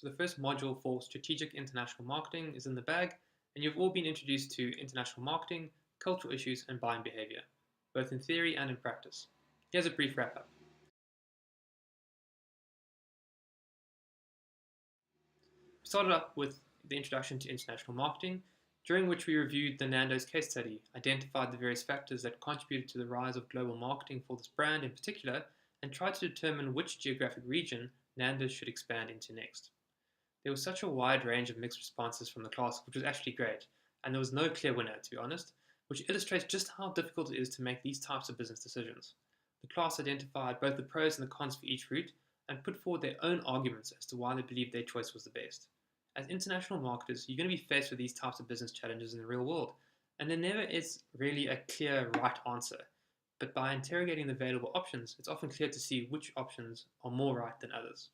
So the first module for Strategic International Marketing is in the bag, and you've all been introduced to international marketing, cultural issues, and buying behavior, both in theory and in practice. Here's a brief wrap-up. We started up with the introduction to international marketing, during which we reviewed the Nando's case study, identified the various factors that contributed to the rise of global marketing for this brand in particular, and tried to determine which geographic region Nando's should expand into next. There was such a wide range of mixed responses from the class, which was actually great, and there was no clear winner, to be honest, which illustrates just how difficult it is to make these types of business decisions. The class identified both the pros and the cons for each route and put forward their own arguments as to why they believed their choice was the best. As international marketers, you're going to be faced with these types of business challenges in the real world, and there never is really a clear right answer. But by interrogating the available options, it's often clear to see which options are more right than others.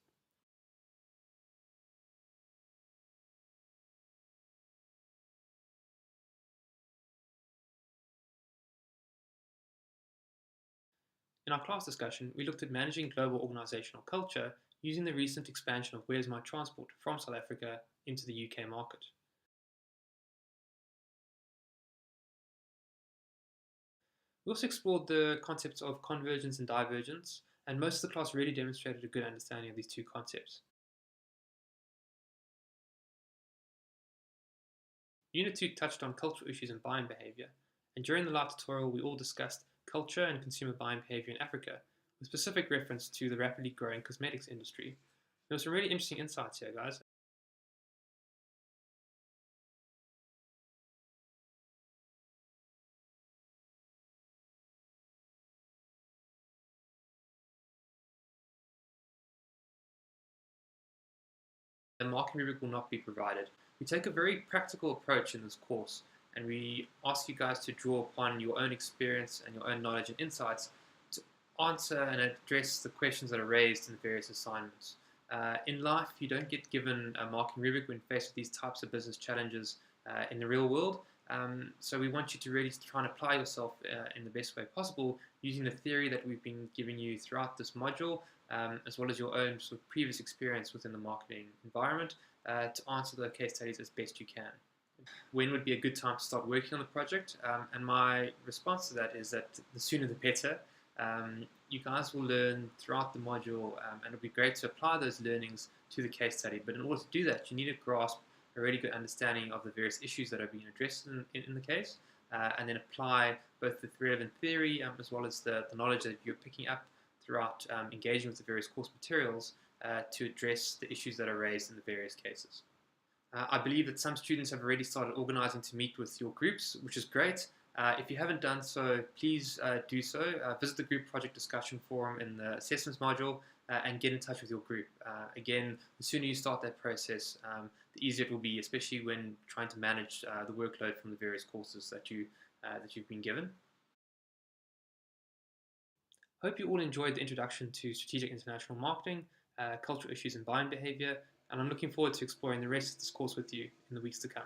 In our class discussion, we looked at managing global organizational culture using the recent expansion of Where's My Transport from South Africa into the UK market. We also explored the concepts of convergence and divergence, and most of the class really demonstrated a good understanding of these two concepts. Unit 2 touched on cultural issues and buying behavior, and during the live tutorial we all discussed culture and consumer buying behavior in Africa, with specific reference to the rapidly growing cosmetics industry. There were some really interesting insights here, guys. The marking rubric will not be provided. We take a very practical approach in this course, and we ask you guys to draw upon your own experience and your own knowledge and insights to answer and address the questions that are raised in the various assignments. In life, you don't get given a marking rubric when faced with these types of business challenges in the real world. So we want you to really try and apply yourself in the best way possible using the theory that we've been giving you throughout this module, as well as your own sort of previous experience within the marketing environment to answer the case studies as best you can. When would be a good time to start working on the project? And my response to that is that the sooner the better. You guys will learn throughout the module, and it'll be great to apply those learnings to the case study. But in order to do that, you need to grasp a really good understanding of the various issues that are being addressed in the case, and then apply both the relevant theory as well as the knowledge that you're picking up throughout engaging with the various course materials to address the issues that are raised in the various cases. I believe that some students have already started organizing to meet with your groups, which is great. If you haven't done so, please do so. Visit the group project discussion forum in the assessments module and get in touch with your group. Again, the sooner you start that process, the easier it will be, especially when trying to manage the workload from the various courses that you've been given. Hope you all enjoyed the introduction to strategic international marketing, cultural issues and buying behavior, and I'm looking forward to exploring the rest of this course with you in the weeks to come.